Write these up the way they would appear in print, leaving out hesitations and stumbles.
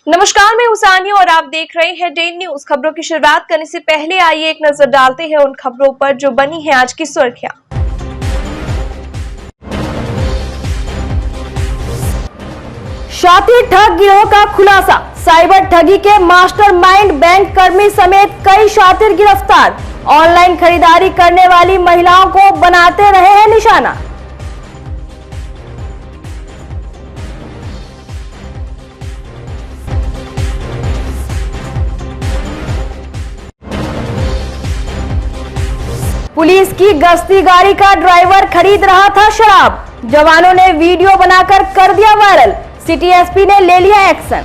नमस्कार, मैं उसानी और आप देख रहे हैं डेन न्यूज। खबरों की शुरुआत करने से पहले आइए एक नजर डालते हैं उन खबरों पर जो बनी है आज की सुर्खियां। शातिर ठग गिरोह का खुलासा। साइबर ठगी के मास्टरमाइंड बैंक कर्मी समेत कई शातिर गिरफ्तार। ऑनलाइन खरीदारी करने वाली महिलाओं को बनाते रहे हैं निशाना। पुलिस की गश्ती गाड़ी का ड्राइवर खरीद रहा था शराब। जवानों ने वीडियो बनाकर कर दिया वायरल। सिटी एसपी ने ले लिया एक्शन।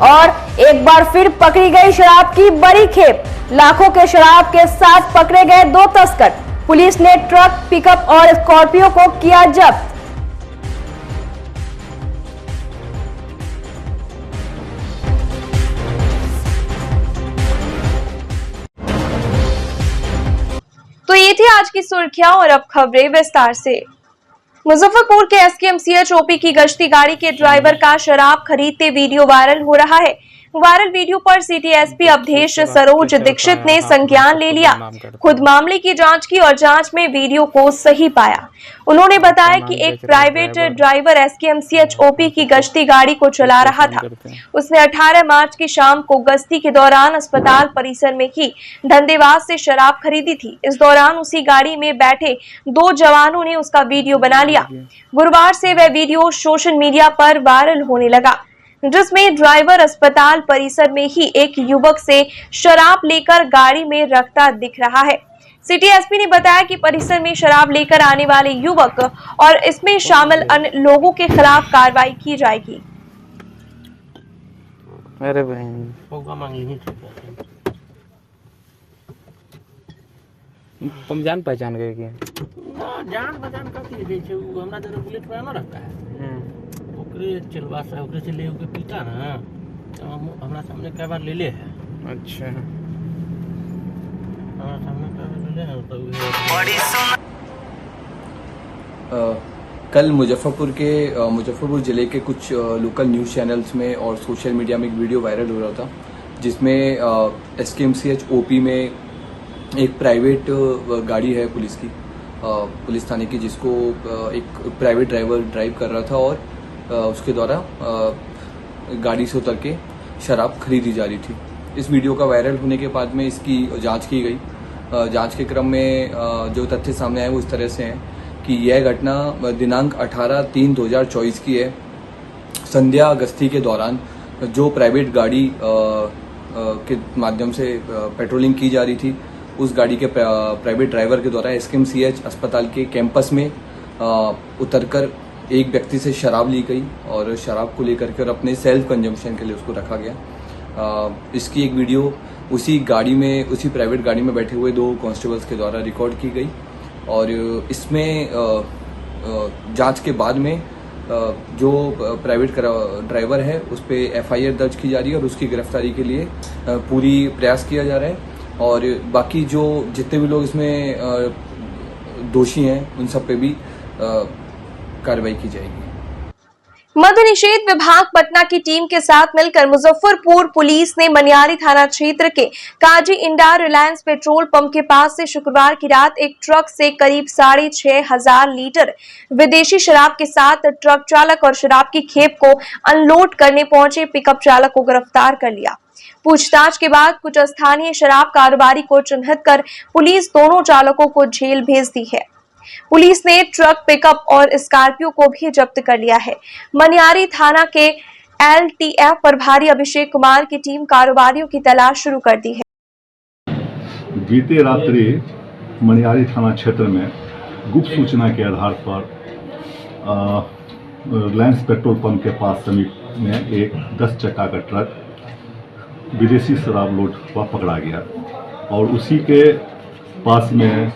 और एक बार फिर पकड़ी गई शराब की बड़ी खेप। लाखों के शराब के साथ पकड़े गए दो तस्कर। पुलिस ने ट्रक, पिकअप और स्कॉर्पियो को किया जब्त। तो ये थी आज की सुर्खियां और अब खबरें विस्तार से। मुजफ्फरपुर के एसकेएमसीएच ओपी की गश्ती गाड़ी के ड्राइवर का शराब खरीदते वीडियो वायरल हो रहा है। वायरल वीडियो पर सिटी एसपी अवधेश सरोज दीक्षित ने संज्ञान ले लिया। खुद मामले की जांच की और जांच में वीडियो को सही पाया। उन्होंने बताया कि एक प्राइवेट ड्राइवर एसकेएमसीएच ओपी की गश्ती गाड़ी को चला रहा था। उसने 18 मार्च की शाम को गश्ती के दौरान अस्पताल परिसर में ही धंधेबाज से शराब खरीदी थी। इस दौरान उसी गाड़ी में बैठे दो जवानों ने उसका वीडियो बना लिया। गुरुवार से वह वीडियो सोशल मीडिया पर वायरल होने लगा, जिसमें ड्राइवर अस्पताल परिसर में ही एक युवक से शराब लेकर गाड़ी में रखता दिख रहा है। सिटी एसपी ने बताया कि परिसर में शराब लेकर आने वाले युवक और इसमें शामिल अन्य लोगों के खिलाफ कार्रवाई की जाएगी। अरे बहन तुम जान पहचान गए क्या? जान पहचान कथी दै छै उ हमरा जरा बुलेट पर न रखता है। ओकरे चलवा से ओकरे से ले के पीटा ना तो हमरा सामने कई बार ले ले है। अच्छा हमरा सामने कई बार ले ले है तो कल मुजफ्फरपुर ज़िले के कुछ लोकल न्यूज़ चैनल्स में और सोशल मीडिया में एक वीडियो वायरल हो रहा था, जिसमें एसकेएमसीएच ओपी में एक प्राइवेट गाड़ी है पुलिस थाने की, जिसको एक प्राइवेट ड्राइवर ड्राइव कर रहा था और उसके द्वारा गाड़ी से उतर के शराब खरीदी जा रही थी। इस वीडियो का वायरल होने के बाद में इसकी जांच की गई। जांच के क्रम में जो तथ्य सामने आए वो इस तरह से हैं कि यह घटना दिनांक 18/3/2024 की है। संध्या गश्ती के दौरान जो प्राइवेट गाड़ी के माध्यम से पेट्रोलिंग की जा रही थी, उस गाड़ी के प्राइवेट ड्राइवर के द्वारा एसकेएमसीएच अस्पताल के कैंपस में उतरकर एक व्यक्ति से शराब ली गई और शराब को लेकर के और अपने सेल्फ कंजम्पशन के लिए उसको रखा गया। इसकी एक वीडियो उसी प्राइवेट गाड़ी में बैठे हुए दो कांस्टेबल्स के द्वारा रिकॉर्ड की गई और इसमें जांच के बाद में जो प्राइवेट ड्राइवर है उस पर एफआईआर दर्ज की जा रही है और उसकी गिरफ्तारी के लिए पूरी प्रयास किया जा रहा है। और बाकी जो जितने भी लोग इसमें दोषी हैं उन सब पे भी कार्रवाई की जाएगी। मद्य निषेध विभाग पटना की टीम के साथ मिलकर मुजफ्फरपुर पुलिस ने मनियारी थाना क्षेत्र के काजी इंडा रिलायंस पेट्रोल पंप के पास से शुक्रवार की रात एक ट्रक से करीब 6,500 लीटर विदेशी शराब के साथ ट्रक चालक और शराब की खेप को अनलोड करने पहुंचे पिकअप चालक को गिरफ्तार कर लिया। पूछताछ के बाद कुछ स्थानीय शराब कारोबारी को चिन्हित कर पुलिस दोनों चालकों को जेल भेज दी है। पुलिस ने ट्रक, पिकअप और स्कॉर्पियो को भी जब्त कर लिया है। मनियारी थाना के एलटीएफ प्रभारी अभिषेक कुमार की टीम कारोबारियों की तलाश शुरू कर दी है। बीते रात्रि मनियारी थाना क्षेत्र में गुप्त सूचना के आधार पर रिलायंस पेट्रोल पंप के पास समीप में एक 10 चक्का का ट्रक विदेशी शराब लोड हुआ पकड़ा गया और उसी के पास में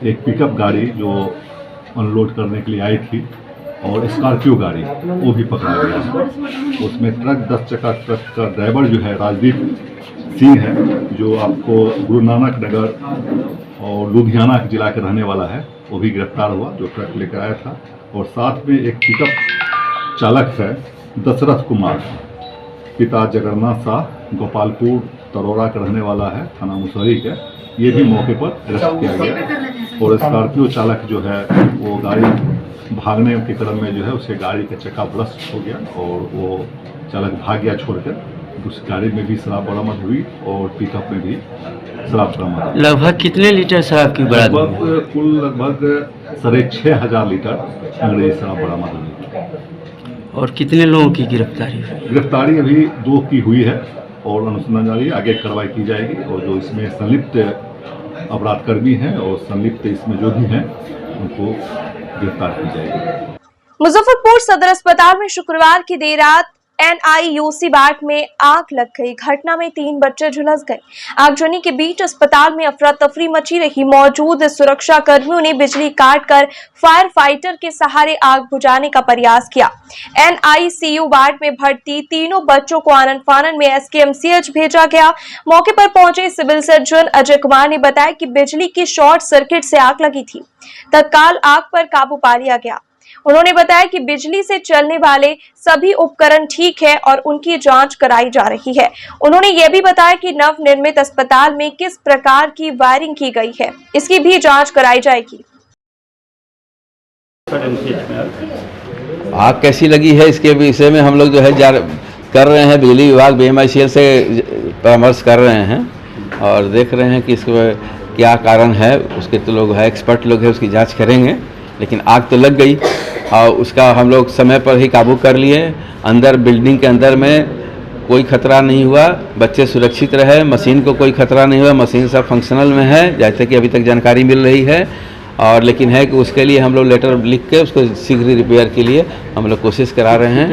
एक पिकअप गाड़ी जो अनलोड करने के लिए आई थी और स्कॉर्पियो गाड़ी वो भी पकड़ा गया है। उसमें ट्रक 10 चक्का ट्रक का ड्राइवर जो है राजदीप सिंह है, जो आपको गुरु नानक नगर और लुधियाना जिला के रहने वाला है, वो भी गिरफ्तार हुआ, जो ट्रक लेकर आया था। और साथ में एक पिकअप चालक है दशरथ कुमार, पिता जगन्नाथ शाह, गोपालपुर तरोड़ा का रहने वाला है, थाना मुसहरी का, ये भी मौके पर अरेस्ट किया गया। और स्कॉर्पियो चालक जो है वो गाड़ी भागने के क्रम में जो है उसके गाड़ी का चक्का ब्लस्ट हो गया और वो चालक भाग गया छोड़कर। उस गाड़ी में भी शराब बरामद हुई और पिकअप में भी शराब बरामद हुई। लगभग कितने लीटर शराब की बरामद हुई? कुल लगभग 6,500 लीटर अंग्रेजी शराब बरामद हुई। और कितने लोगों की गिरफ्तारी हुई? गिरफ्तारी अभी 2 की हुई है और अनुसंधान जारी है, आगे कार्रवाई की जाएगी। और जो इसमें संलिप्त अपराधकर्मी हैं और संलिप्त इसमें जो भी हैं उनको गिरफ्तार की जाएगी। मुजफ्फरपुर सदर अस्पताल में शुक्रवार की देर रात NIUC वार्ड में आग लग गई। घटना में 3 बच्चे झुलस गए। आगजनी के बीच अस्पताल में अफरा तफरी मची रही। मौजूद सुरक्षा कर्मियों ने बिजली काटकर फायर फाइटर के सहारे आग बुझाने का प्रयास किया। NICU वार्ड में भर्ती तीनों बच्चों को आनन फानन में SKMCH भेजा गया। मौके पर पहुंचे सिविल सर्जन अजय कुमार ने बताया कि बिजली की शॉर्ट सर्किट से आग लगी थी। तत्काल आग पर काबू पा लिया गया। उन्होंने बताया कि बिजली से चलने वाले सभी उपकरण ठीक है और उनकी जांच कराई जा रही है। उन्होंने यह भी बताया कि नवनिर्मित अस्पताल में किस प्रकार की वायरिंग की गई है, इसकी भी जांच कराई जाएगी। आग कैसी लगी है इसके विषय में हम लोग जो है कर रहे हैं, बिजली विभाग BMICL से परामर्श कर रहे हैं और देख रहे हैं कि इसका क्या कारण है। उसके तो लोग है, एक्सपर्ट लोग हैं, उसकी जांच करेंगे। लेकिन आग तो लग गई और उसका हम लोग समय पर ही काबू कर लिए। अंदर बिल्डिंग के अंदर में कोई खतरा नहीं हुआ, बच्चे सुरक्षित रहे, मशीन को कोई खतरा नहीं हुआ, मशीन सब फंक्शनल में है जैसे कि अभी तक जानकारी मिल रही है। और लेकिन है कि उसके लिए हम लोग लेटर लिख के उसको शीघ्र रिपेयर के लिए हम लोग कोशिश करा रहे हैं।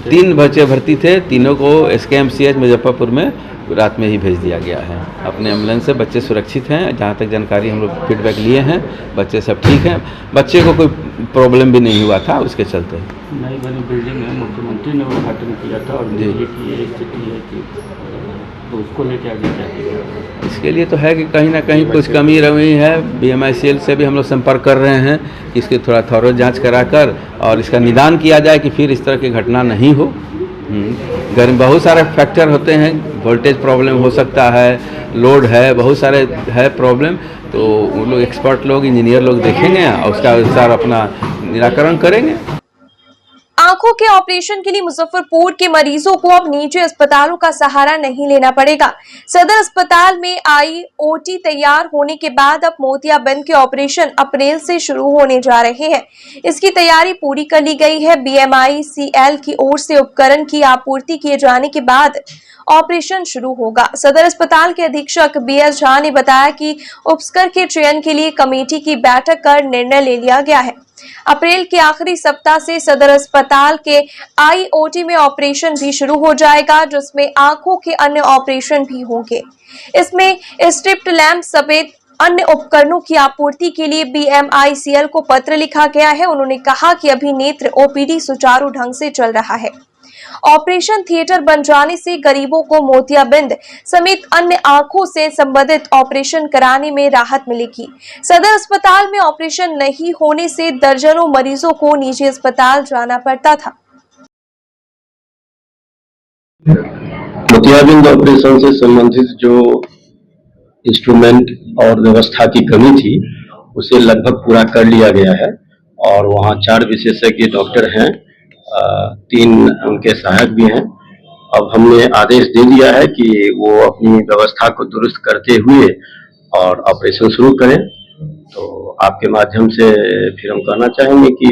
3 बच्चे भर्ती थे, तीनों को SKMCH मुजफ्फरपुर में रात में ही भेज दिया गया है। अपने एम्बुलेंस से बच्चे सुरक्षित हैं, जहाँ तक जानकारी हम लोग फीडबैक लिए हैं, बच्चे सब ठीक हैं। बच्चे को कोई प्रॉब्लम भी नहीं हुआ था उसके चलते। नई बनी बिल्डिंग है, मुख्यमंत्री ने उद्घाटन किया था और बिजली की ये स्थिति है कि तो उसको लेके आगे क्या किया? इसके लिए तो है कि कहीं ना कहीं कुछ कमी रही है। BMICL से भी हम लोग संपर्क कर रहे हैं कि इसकी थोड़ा थॉरो जांच कराकर और इसका निदान किया जाए कि फिर इस तरह की घटना नहीं हो। घर में बहुत सारे फैक्टर होते हैं, वोल्टेज प्रॉब्लम हो सकता है, लोड है, बहुत सारे है प्रॉब्लम। तो वो लोग एक्सपर्ट लोग, इंजीनियर लोग देखेंगे और उसका अनुसार अपना निराकरण करेंगे। आंखों के ऑपरेशन के लिए मुजफ्फरपुर के मरीजों को अब निजी अस्पतालों का सहारा नहीं लेना पड़ेगा। सदर अस्पताल में IOT तैयार होने के बाद अब मोतियाबिंद के ऑपरेशन अप्रैल से शुरू होने जा रहे हैं। इसकी तैयारी पूरी कर ली गई है। BMICL की ओर से उपकरण की आपूर्ति किए जाने के बाद ऑपरेशन शुरू होगा। सदर अस्पताल के अधीक्षक BS झा ने बताया कि उपकर के चयन के लिए कमेटी की बैठक कर निर्णय ले लिया गया है। अप्रैल के आखिरी सप्ताह से सदर अस्पताल के IOT में ऑपरेशन भी शुरू हो जाएगा, जिसमें आंखों के अन्य ऑपरेशन भी होंगे। इसमें स्ट्रिप्ट लैंप समेत अन्य उपकरणों की आपूर्ति के लिए BMICL को पत्र लिखा गया है। उन्होंने कहा कि अभी नेत्र OPD सुचारू ढंग से चल रहा है। ऑपरेशन थिएटर बन जाने से गरीबों को मोतियाबिंद समेत अन्य आंखों से संबंधित ऑपरेशन कराने में राहत मिलेगी। सदर अस्पताल में ऑपरेशन नहीं होने से दर्जनों मरीजों को निजी अस्पताल जाना पड़ता था। मोतियाबिंद ऑपरेशन से संबंधित जो इंस्ट्रूमेंट और व्यवस्था की कमी थी उसे लगभग पूरा कर लिया गया है और वहाँ 4 विशेषज्ञ डॉक्टर हैं, 3 उनके सहायक भी हैं। अब हमने आदेश दे दिया है कि वो अपनी व्यवस्था को दुरुस्त करते हुए और ऑपरेशन शुरू करें। तो आपके माध्यम से फिर हम कहना चाहेंगे कि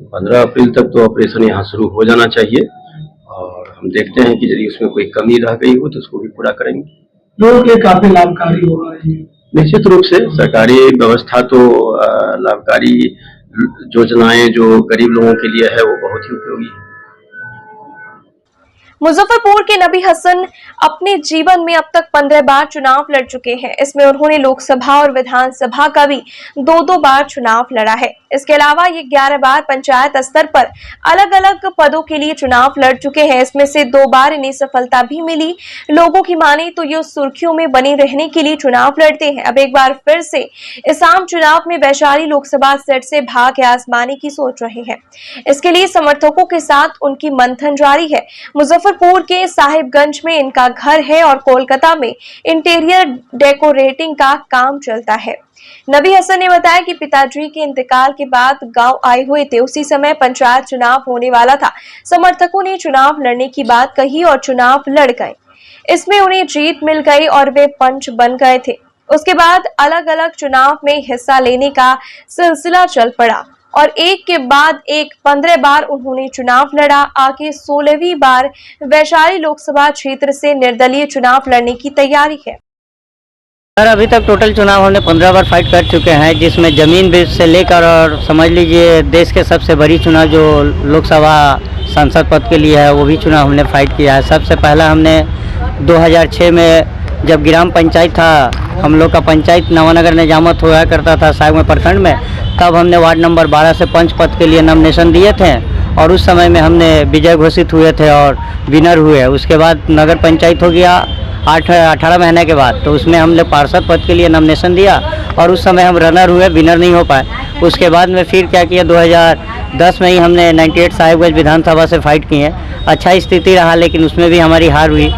15 अप्रैल तक तो ऑपरेशन यहाँ शुरू हो जाना चाहिए और हम देखते हैं कि यदि उसमें कोई कमी रह गई हो तो उसको भी पूरा करेंगे। लोगों के काफी लाभकारी होगा। निश्चित रूप से सरकारी व्यवस्था तो लाभकारी योजनाएं जो गरीब लोगों के लिए है वो बहुत ही उपयोगी है। मुजफ्फरपुर के नबी हसन अपने जीवन में अब तक 15 बार चुनाव लड़ चुके हैं। इसमें उन्होंने लोकसभा और विधानसभा का भी 2-2 बार चुनाव लड़ा है। इसके अलावा ये 11 बार पंचायत स्तर पर अलग अलग पदों के लिए चुनाव लड़ चुके हैं। इसमें से 2 बार इन्हें सफलता भी मिली। लोगों की माने तो ये सुर्खियों में बने रहने के लिए चुनाव लड़ते हैं। अब एक बार फिर से इस आम चुनाव में वैशाली लोकसभा सीट से भाग्य आजमाने की सोच रहे हैं। इसके लिए समर्थकों के साथ उनकी मंथन जारी है। मुजफ्फरपुर के साहिबगंज में इनका घर है और कोलकाता में इंटीरियर डेकोरेटिंग का काम चलता है। नबी हसन ने बताया कि पिताजी के इंतकाल के बाद गांव आए हुए थे। उसी समय पंचायत चुनाव होने वाला था। समर्थकों ने चुनाव लड़ने की बात कही और चुनाव लड़ गए। इसमें उन्हें जीत मिल गई और वे पंच बन गए थे। उसके बाद अलग अलग चुनाव में हिस्सा लेने का सिलसिला चल पड़ा और एक के बाद एक 15 बार उन्होंने चुनाव लड़ा। आगे 16वीं बार वैशाली लोकसभा क्षेत्र से निर्दलीय चुनाव लड़ने की तैयारी है। सर, अभी तक टोटल चुनाव हमने 15 बार फाइट कर चुके हैं, जिसमें जमीन बेच से लेकर और समझ लीजिए देश के सबसे बड़ी चुनाव जो लोकसभा सांसद पद के लिए है वो भी चुनाव हमने फाइट किया है। सबसे पहला हमने 2006 में जब ग्राम पंचायत था, हम लोग का पंचायत नवानगर निजामत हुआ करता था सागमे प्रखंड में, तब हमने वार्ड नंबर 12 से पंच पद के लिए नॉमिनेशन दिए थे और उस समय में हमने विजय घोषित हुए थे और विनर हुए। उसके बाद नगर पंचायत हो गया 18 महीने के बाद, तो उसमें हमने पार्षद पद के लिए नॉमिनेशन दिया और उस समय हम रनर हुए, विनर नहीं हो पाए। उसके बाद में फिर क्या किया, 2010 में ही हमने 98 साहिबगंज विधानसभा से फाइट की है। अच्छा स्थिति रहा लेकिन उसमें भी हमारी हार हुई।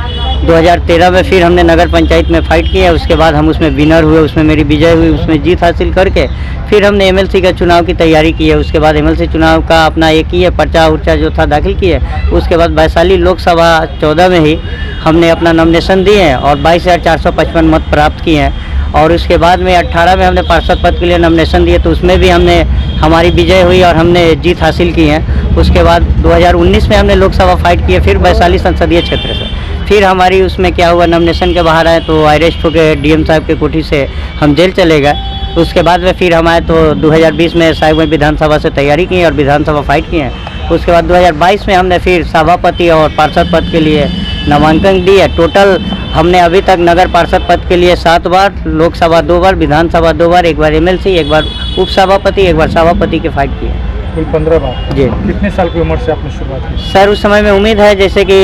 2013 में फिर हमने नगर पंचायत में फाइट किया, उसके बाद हम उसमें विनर हुए, उसमें मेरी विजय हुई, उसमें जीत हासिल करके फिर हमने एमएलसी का चुनाव की तैयारी की है। उसके बाद एमएलसी चुनाव का अपना एक ही है पर्चा उर्चा जो था दाखिल किए। उसके बाद वैशाली लोकसभा 14 में ही हमने अपना नॉमिनेशन दिए हैं और 22,455 मत प्राप्त किए हैं। और उसके बाद में 18 में हमने पार्षद पद के लिए नॉमिनेशन दिए, तो उसमें भी हमने हमारी विजय हुई और हमने जीत हासिल की है। उसके बाद 2019 में हमने लोकसभा फाइट किए, फिर वैशाली संसदीय क्षेत्र से फिर हमारी उसमें क्या हुआ, नॉमिनेशन के बाहर आए तो अरेस्ट होकर डीएम साहब के कोठी से हम जेल चले गए। उसके बाद में फिर हम आए तो 2020 में साहिबगंज विधानसभा से तैयारी की और विधानसभा फाइट किए हैं। उसके बाद 2022 में हमने फिर सभापति और पार्षद पद के लिए नामांकन दिए। टोटल हमने अभी तक नगर पार्षद पद के लिए 7 बार, लोकसभा 2 बार, विधानसभा 2 बार, एक बार एमएलसी, एक बार उप सभापति, एक बार सभापति की फाइट की है। कुल 15 बार। जी। कितने साल की उम्र से आपने शुरुआत की? सर, उस समय में उम्मीद है जैसे कि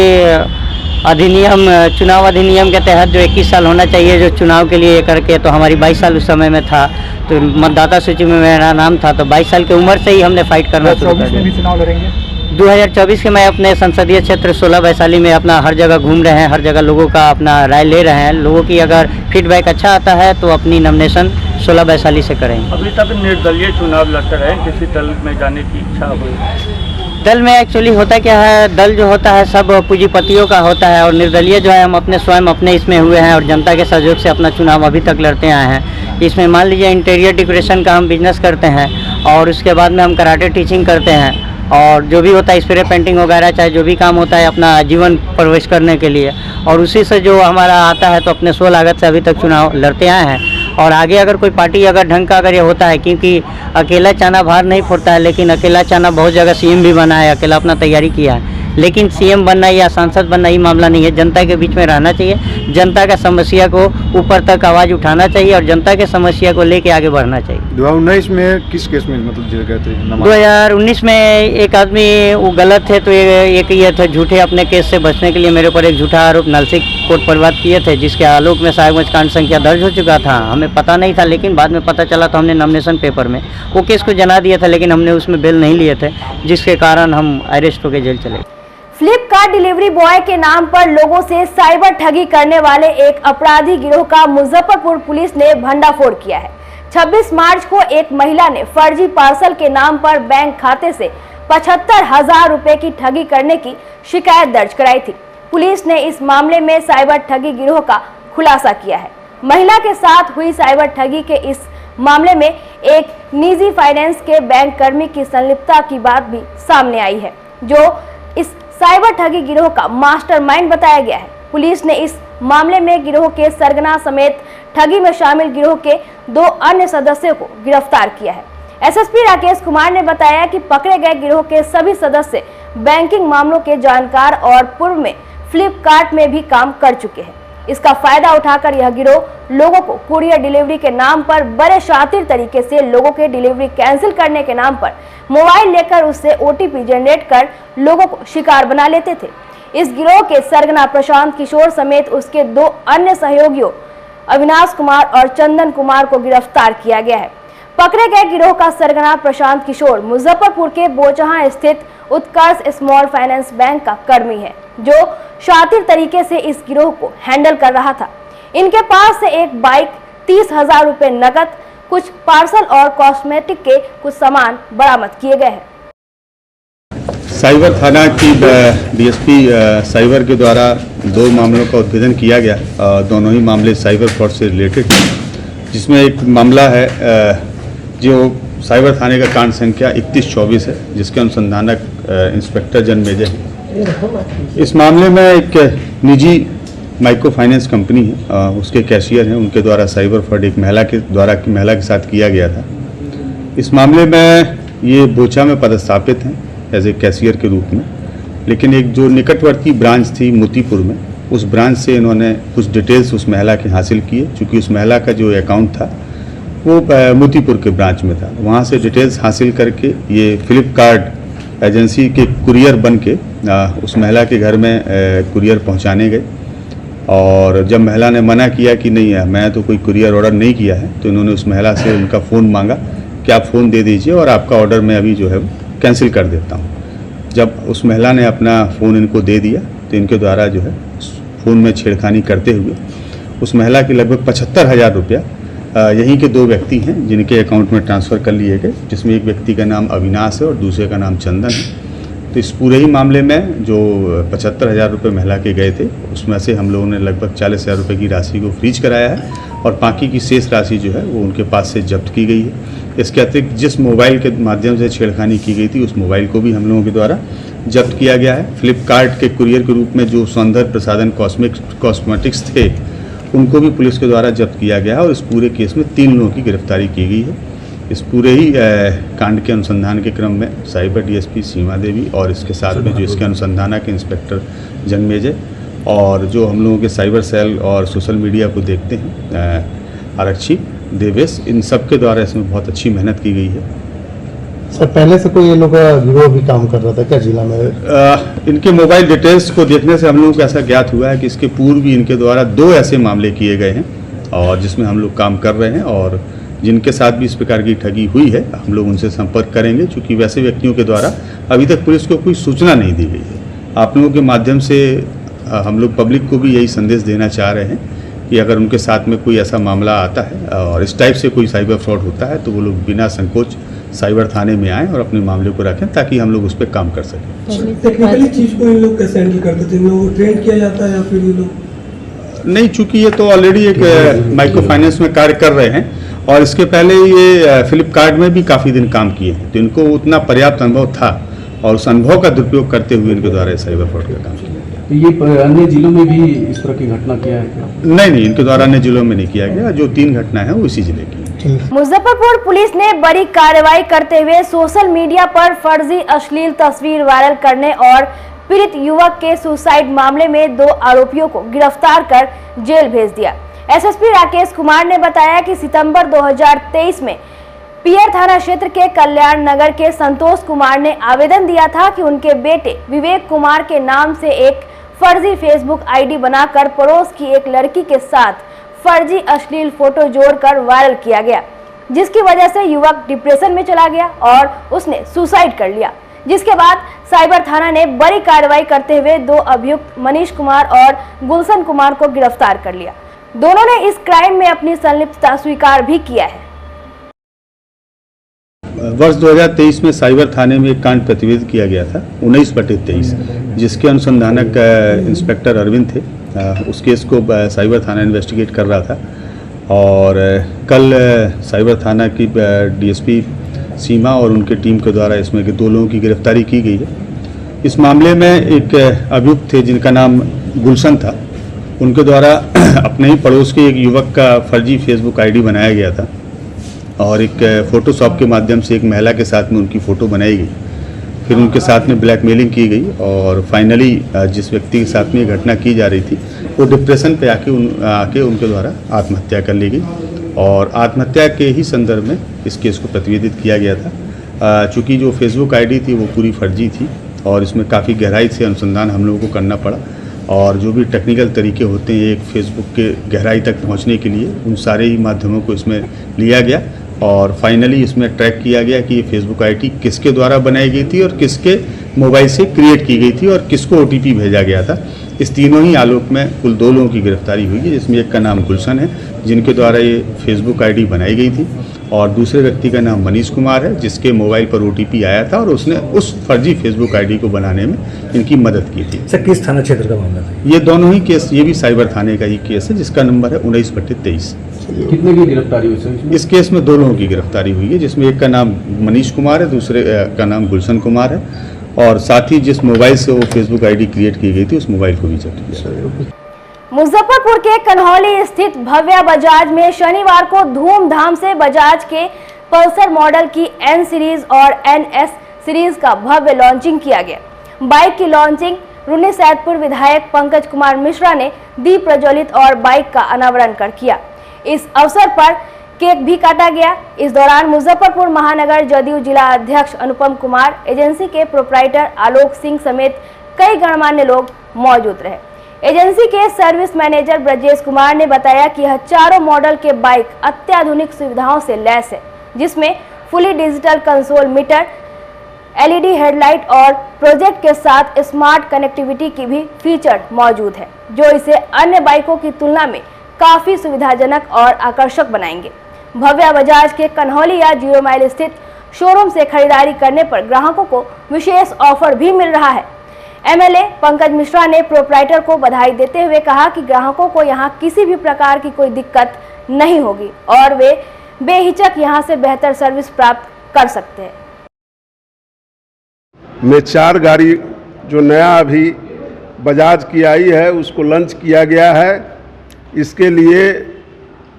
अधिनियम, चुनाव अधिनियम के तहत जो 21 साल होना चाहिए जो चुनाव के लिए करके, तो हमारी 22 साल उस समय में था, तो मतदाता सूची में मेरा नाम था, तो 22 साल की उम्र से ही हमने फाइट करना शुरू कर दिया। 2024 में भी चुनाव लड़ेंगे? 2024 के मैं अपने संसदीय क्षेत्र 16 वैशाली में अपना हर जगह घूम रहे हैं, हर जगह लोगों का अपना राय ले रहे हैं। लोगों की अगर फीडबैक अच्छा आता है तो अपनी नॉमिनेशन 16 वैशाली से करेंगे। अभी तक निर्दलीय चुनाव लड़ते रहे, किसी दल में जाने की इच्छा हुई? दल में एक्चुअली होता क्या है, दल जो होता है सब पूंजीपतियों का होता है और निर्दलीय जो है हम अपने स्वयं अपने इसमें हुए हैं और जनता के सहयोग से अपना चुनाव अभी तक लड़ते आए हैं। इसमें मान लीजिए इंटीरियर डेकोरेशन का हम बिजनेस करते हैं और उसके बाद में हम कराटे टीचिंग करते हैं और जो भी होता है स्प्रे पेंटिंग वगैरह, चाहे जो भी काम होता है अपना जीवन प्रवेश करने के लिए, और उसी से जो हमारा आता है तो अपने स्वलागत से अभी तक चुनाव लड़ते आए हैं। और आगे अगर कोई पार्टी अगर ढंग का अगर ये होता है, क्योंकि अकेला चाना बाहर नहीं फूटता है, लेकिन अकेला चाना बहुत जगह सीएम भी बना है, अकेला अपना तैयारी किया है, लेकिन सीएम बनना या सांसद बनना ही मामला नहीं है। जनता के बीच में रहना चाहिए, जनता का समस्या को ऊपर तक आवाज़ उठाना चाहिए और जनता के समस्या को लेके आगे बढ़ना चाहिए। 2019 में किस केस में मतलब जेल गए थे? 2019 में एक आदमी वो गलत थे तो एक ये थे झूठे, अपने केस से बचने के लिए मेरे ऊपर एक झूठा आरोप नलसिक कोर्ट परिवाद किए थे, जिसके आलोक में साहिबगंज कांड संख्या दर्ज हो चुका था। हमें पता नहीं था, लेकिन बाद में पता चला तो हमने नॉमिनेशन पेपर में वो केस को जना दिया था, लेकिन हमने उसमें बेल नहीं लिए थे, जिसके कारण हम अरेस्ट होकर जेल चले। फ्लिपकार्ट डिलीवरी बॉय के नाम पर लोगों से साइबर ठगी करने वाले एक अपराधी गिरोह का मुजफ्फरपुर पुलिस ने भंडाफोड़ किया है। 26 मार्च को एक महिला ने फर्जी पार्सल के नाम पर बैंक खाते से 75,000 रुपए की ठगी करने की शिकायत दर्ज कराई थी। पुलिस ने इस मामले में साइबर ठगी गिरोह का खुलासा किया है। महिला के साथ हुई साइबर ठगी के इस मामले में एक निजी फाइनेंस के बैंक कर्मी की संलिप्तता की बात भी सामने आई है, जो इस साइबर ठगी गिरोह का मास्टरमाइंड बताया गया है। पुलिस ने इस मामले में गिरोह के सरगना समेत ठगी में शामिल गिरोह के 2 अन्य सदस्यों को गिरफ्तार किया है। एसएसपी राकेश कुमार ने बताया कि पकड़े गए गिरोह के सभी सदस्य बैंकिंग मामलों के जानकार और पूर्व में फ्लिपकार्ट में भी काम कर चुके हैं। इसका फायदा उठाकर यह गिरोह लोगों को कुरियर डिलीवरी के नाम पर बड़े शातिर तरीके से लोगों के डिलीवरी कैंसिल करने के नाम पर मोबाइल लेकर उससे OTP जनरेट कर लोगों को शिकार बना लेते थे। इस गिरोह के सरगना प्रशांत किशोर समेत उसके 2 अन्य सहयोगियों अविनाश कुमार और चंदन कुमार को गिरफ्तार किया गया है। पकड़े गए गिरोह का सरगना प्रशांत किशोर मुजफ्फरपुर के बोचहां स्थित उत्कर्ष स्मॉल फाइनेंस बैंक का कर्मी है, जो शातिर तरीके से इस गिरोह को हैंडल कर रहा था। इनके पास से एक बाइक, 30,000 रुपए नकद, कुछ पार्सल और कॉस्मेटिक के कुछ सामान बरामद किए गए हैं। साइबर थाना की DSP साइबर के द्वारा 2 मामलों का उद्भेदन किया गया। दोनों ही मामले साइबर फ्रॉड से रिलेटेड हैं, जिसमें एक मामला है जो साइबर थाने का कांड संख्या 3124 है, जिसके अनुसंधानक इंस्पेक्टर जन्मेजय हैं। इस मामले में एक निजी माइक्रो फाइनेंस कंपनी है, उसके कैशियर हैं, उनके द्वारा साइबर फ्रॉड एक महिला के साथ किया गया था। इस मामले में ये बोचा में पदस्थापित हैं एज ए कैशियर के रूप में, लेकिन एक जो निकटवर्ती ब्रांच थी मोतीपुर में, उस ब्रांच से इन्होंने कुछ डिटेल्स उस महिला के हासिल किए। चूँकि उस महिला का जो अकाउंट था वो मोतीपुर के ब्रांच में था, वहाँ से डिटेल्स हासिल करके ये फ्लिपकार्ट एजेंसी के कुरियर बन के उस महिला के घर में कुरियर पहुँचाने गए। और जब महिला ने मना किया कि नहीं है, मैं तो कोई कुरियर ऑर्डर नहीं किया है, तो इन्होंने उस महिला से उनका फ़ोन मांगा कि आप फ़ोन दे दीजिए और आपका ऑर्डर मैं अभी जो है कैंसिल कर देता हूँ। जब उस महिला ने अपना फ़ोन इनको दे दिया तो इनके द्वारा जो है फ़ोन में छेड़खानी करते हुए उस महिला के लगभग 75,000 रुपया यहीं के 2 व्यक्ति हैं जिनके अकाउंट में ट्रांसफ़र कर लिए गए, जिसमें एक व्यक्ति का नाम अविनाश है और दूसरे का नाम चंदन है। तो इस पूरे ही मामले में जो 75,000 रुपये महिला के गए थे, उसमें से हम लोगों ने लगभग 40,000 रुपये की राशि को फ्रीज कराया है और बाकी की शेष राशि जो है वो उनके पास से जब्त की गई है। इसके अतिरिक्त जिस मोबाइल के माध्यम से छेड़खानी की गई थी, उस मोबाइल को भी हम लोगों के द्वारा जब्त किया गया है। फ्लिपकार्ट के कुरियर के रूप में जो सौंदर्य प्रसाधन कॉस्मेटिक्स थे, उनको भी पुलिस के द्वारा जब्त किया गया है और इस पूरे केस में 3 लोगों की गिरफ्तारी की गई है। इस पूरे ही कांड के अनुसंधान के क्रम में साइबर DSP सीमा देवी और इसके साथ में जो इसके अनुसंधानक इंस्पेक्टर जन्मेजय और जो हम लोगों के साइबर सेल और सोशल मीडिया को देखते हैं आरक्षी देवेश, इन सब के द्वारा इसमें बहुत अच्छी मेहनत की गई है। सर, पहले से कोई ये लोग गिरोह भी काम कर रहा था क्या जिला में? इनके मोबाइल डिटेल्स को देखने से हम लोगों को ऐसा ज्ञात हुआ है कि इसके पूर्व भी इनके द्वारा 2 ऐसे मामले किए गए हैं और जिसमें हम लोग काम कर रहे हैं और जिनके साथ भी इस प्रकार की ठगी हुई है हम लोग उनसे संपर्क करेंगे, क्योंकि वैसे व्यक्तियों के द्वारा अभी तक पुलिस को कोई सूचना नहीं दी गई है। आप लोगों के माध्यम से हम लोग पब्लिक को भी यही संदेश देना चाह रहे हैं कि अगर उनके साथ में कोई ऐसा मामला आता है और इस टाइप से कोई साइबर फ्रॉड होता है तो वो लोग बिना संकोच साइबर थाने में आएँ और अपने मामले को रखें ताकि हम लोग उस पर काम कर सकें। टेक्निकली चीज़ को इन लोग कैसे हैंडल करते थे? इन लोगों को ट्रेन किया जाता है या फिर ये लोग नहीं? चूँकि ये तो ऑलरेडी एक माइक्रो फाइनेंस में कार्य कर रहे हैं और इसके पहले ये फ्लिपकार्ट में भी काफ़ी दिन काम किए हैं, तो इनको उतना पर्याप्त अनुभव था और उस अनुभव का दुरुपयोग करते हुए इनके द्वारा साइबर फ्रॉड का काम किया। तो ये अन्य जिलों में भी इस तरह की घटना किया है क्या? नहीं, इनके द्वारा अन्य जिलों में नहीं किया गया। जो 3 घटनाएं हैं वो इसी जिले की। मुजफ्फरपुर पुलिस ने बड़ी कार्रवाई करते हुए सोशल मीडिया पर फर्जी अश्लील तस्वीर वायरल करने और पीड़ित युवक के सुसाइड मामले में 2 आरोपियों को गिरफ्तार कर जेल भेज दिया। SSP राकेश कुमार ने बताया कि सितंबर 2023 में पियर थाना क्षेत्र के कल्याण नगर के संतोष कुमार ने आवेदन दिया था कि उनके बेटे विवेक कुमार के नाम से एक फर्जी फेसबुक आईडी बनाकर पड़ोस की एक लड़की के साथ फर्जी अश्लील फोटो जोड़कर वायरल किया गया, जिसकी वजह से युवक डिप्रेशन में चला गया और उसने सुसाइड कर लिया। जिसके बाद साइबर थाना ने बड़ी कार्रवाई करते हुए 2 अभियुक्त मनीष कुमार और गुलशन कुमार को गिरफ्तार कर लिया। दोनों ने इस क्राइम में अपनी संलिप्तता स्वीकार भी किया है। वर्ष 2023 में साइबर थाने में एक कांड प्रतिवेदित किया गया था 19/23, जिसके अनुसंधानक इंस्पेक्टर अरविंद थे। उस केस को साइबर थाना इन्वेस्टिगेट कर रहा था और कल साइबर थाना की DSP सीमा और उनके टीम के द्वारा इसमें 2 लोगों की गिरफ्तारी की गई है। इस मामले में एक अभियुक्त थे जिनका नाम गुलशन था, उनके द्वारा अपने ही पड़ोस के एक युवक का फर्जी फेसबुक आईडी बनाया गया था और एक फ़ोटोशॉप के माध्यम से एक महिला के साथ में उनकी फ़ोटो बनाई गई। फिर उनके साथ में ब्लैकमेलिंग की गई और फाइनली जिस व्यक्ति के साथ में ये घटना की जा रही थी वो डिप्रेशन पे आके उनके द्वारा आत्महत्या कर ली गई और आत्महत्या के ही संदर्भ में इस केस को प्रतिवेदित किया गया था। चूँकि जो फेसबुक आईडी थी वो पूरी फर्जी थी और इसमें काफ़ी गहराई से अनुसंधान हम लोगों को करना पड़ा और जो भी टेक्निकल तरीके होते हैं एक फेसबुक के गहराई तक पहुंचने के लिए उन सारे ही माध्यमों को इसमें लिया गया और फाइनली इसमें ट्रैक किया गया कि ये फेसबुक आईडी किसके द्वारा बनाई गई थी और किसके मोबाइल से क्रिएट की गई थी और किसको ओटीपी भेजा गया था। इस तीनों ही आलोक में कुल 2 लोगों की गिरफ्तारी हुई है, जिसमें एक का नाम गुलशन है जिनके द्वारा ये फेसबुक आईडी बनाई गई थी और दूसरे व्यक्ति का नाम मनीष कुमार है जिसके मोबाइल पर ओटीपी आया था और उसने उस फर्जी फेसबुक आईडी को बनाने में इनकी मदद की थी। सर किस थाना क्षेत्र का मामला था? ये दोनों ही केस, ये भी साइबर थाने का ही केस है जिसका नंबर है 19/23। कितने की गिरफ्तारी हुई सर? इस केस में 2 लोगों की गिरफ्तारी हुई है, जिसमें एक का नाम मनीष कुमार है, दूसरे का नाम गुलशन कुमार है और साथ ही जिस मोबाइल से वो फेसबुक आईडी क्रिएट की गई थी उस मोबाइल को भी जब्त किया। मुजफ्फरपुर के कन्हौली स्थित भव्या बजाज में शनिवार को धूमधाम से बजाज के पल्सर मॉडल की एन सीरीज और NS सीरीज का भव्य लॉन्चिंग किया गया। बाइक की लॉन्चिंग रुन्नी सैदपुर विधायक पंकज कुमार मिश्रा ने दीप प्रज्वलित और बाइक का अनावरण कर किया। इस अवसर पर केक भी काटा गया। इस दौरान मुजफ्फरपुर महानगर जदयू जिला अध्यक्ष अनुपम कुमार, एजेंसी के प्रोप्राइटर आलोक सिंह समेत कई गणमान्य लोग मौजूद रहे। एजेंसी के सर्विस मैनेजर ब्रजेश कुमार ने बताया कि यह चारों मॉडल के बाइक अत्याधुनिक सुविधाओं से लैस है, जिसमें fully digital console meter, LED headlight और प्रोजेक्ट के साथ स्मार्ट कनेक्टिविटी की भी फीचर मौजूद है, जो इसे अन्य बाइकों की तुलना में काफी सुविधाजनक और आकर्षक बनाएंगे। भव्या बजाज के कन्हौली या 0 माइल स्थित शोरूम से खरीदारी करने पर ग्राहकों को विशेष ऑफर भी मिल रहा है। MLA पंकज मिश्रा ने प्रोप्राइटर को बधाई देते हुए कहा कि ग्राहकों को यहां किसी भी प्रकार की कोई दिक्कत नहीं होगी और वे बेहिचक यहां से बेहतर सर्विस प्राप्त कर सकते हैं। में 4 गाड़ी जो नया अभी बजाज की आई है उसको लॉन्च किया गया है। इसके लिए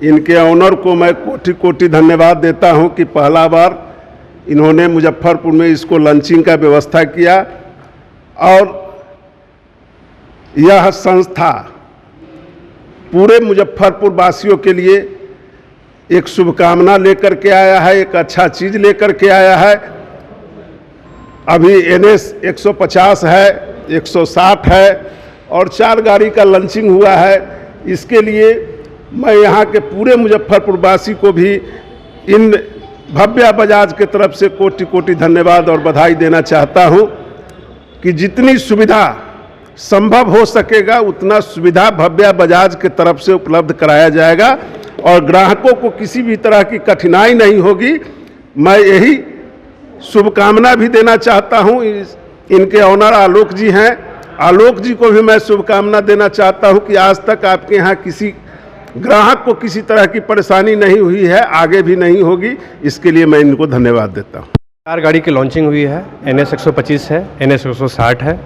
इनके ऑनर को मैं कोटि कोटि धन्यवाद देता हूं कि पहला बार इन्होंने मुजफ्फरपुर में इसको लॉन्चिंग का व्यवस्था किया और यह संस्था पूरे मुजफ्फरपुर वासियों के लिए एक शुभकामना लेकर के आया है, एक अच्छा चीज़ लेकर के आया है। अभी NS 150 है, 160 है और 4 गाड़ी का लॉन्चिंग हुआ है। इसके लिए मैं यहाँ के पूरे मुजफ्फरपुर वासी को भी इन भव्या बजाज के तरफ से कोटि कोटि धन्यवाद और बधाई देना चाहता हूँ कि जितनी सुविधा संभव हो सकेगा उतना सुविधा भव्या बजाज के तरफ से उपलब्ध कराया जाएगा और ग्राहकों को किसी भी तरह की कठिनाई नहीं होगी। मैं यही शुभकामना भी देना चाहता हूं। इनके ऑनर आलोक जी हैं, आलोक जी को भी मैं शुभकामना देना चाहता हूं कि आज तक आपके यहाँ किसी ग्राहक को किसी तरह की परेशानी नहीं हुई है, आगे भी नहीं होगी। इसके लिए मैं इनको धन्यवाद देता हूं। 4 गाड़ी की लॉन्चिंग हुई है। NS 125 है, NS 160 है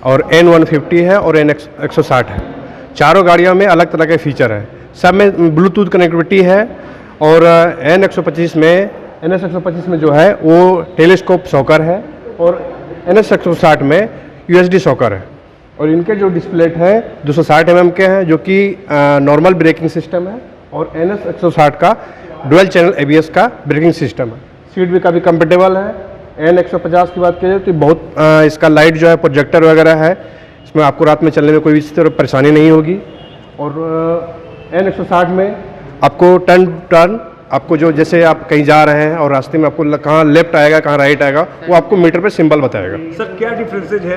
और N150 है और NX 160 है। चारों गाड़ियों में अलग तरह के फीचर हैं। सब में ब्लूटूथ कनेक्टिविटी है और NS 125 में जो है वो टेलीस्कोप शॉकर है और NS 160 में USD शॉकर है और इनके जो डिस्प्ले है 260 mm के हैं, जो कि नॉर्मल ब्रेकिंग सिस्टम है और NS 160 का डुअल चैनल ABS का ब्रेकिंग सिस्टम है। सीट भी काफ़ी कंफर्टेबल है। N 150 की बात करें तो बहुत इसका लाइट जो है प्रोजेक्टर वगैरह है, इसमें आपको रात में चलने में कोई भी तरह परेशानी नहीं होगी। और N 160 में आपको टर्न आपको जो जैसे आप कहीं जा रहे हैं और रास्ते में आपको कहाँ लेफ्ट आएगा कहाँ राइट आएगा वो आपको मीटर पे सिंबल बताएगा। सर क्या डिफरेंसेज है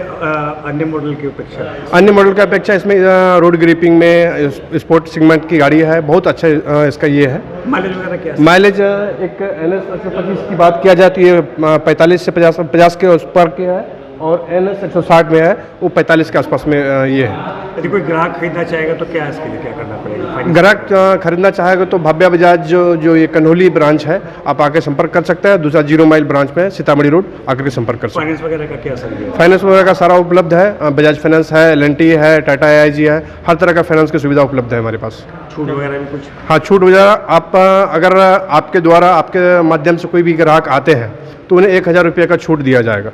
अन्य मॉडल की अपेक्षा? अन्य मॉडल की अपेक्षा इसमें रोड ग्रिपिंग में स्पोर्ट सेगमेंट की गाड़ी है, बहुत अच्छा इसका ये है। माइलेज वगैरह क्या? माइलेज एक NS 125 की बात किया जाती है 45 से 50 के उस पर के है और NS 160 में है वो 45 के आसपास में ये है। यदि कोई ग्राहक खरीदना चाहेगा तो क्या इसके लिए क्या करना पड़ेगा? ग्राहक खरीदना चाहेगा तो भव्या बजाज जो ये कन्हौली ब्रांच है आप आके संपर्क कर सकते हैं। दूसरा 0 माइल ब्रांच में सीतामढ़ी रोड आकर के संपर्क कर सकते हैं। फाइनेंस वगैरह का क्या सर? फाइनेंस वगैरह का सारा उपलब्ध है। बजाज फाइनेंस है, LNT है, टाटा AIG है, हर तरह का फाइनेंस की सुविधा उपलब्ध है हमारे पास। छूट वगैरह भी कुछ? हाँ, छूट वगैरह आप अगर आपके द्वारा आपके माध्यम से कोई भी ग्राहक आते हैं तो उन्हें 1000 रुपये का छूट दिया जाएगा।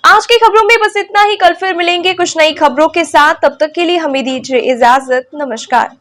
आज की खबरों में बस इतना ही। कल फिर मिलेंगे कुछ नई खबरों के साथ। तब तक के लिए हमें दीजिए इजाजत। नमस्कार।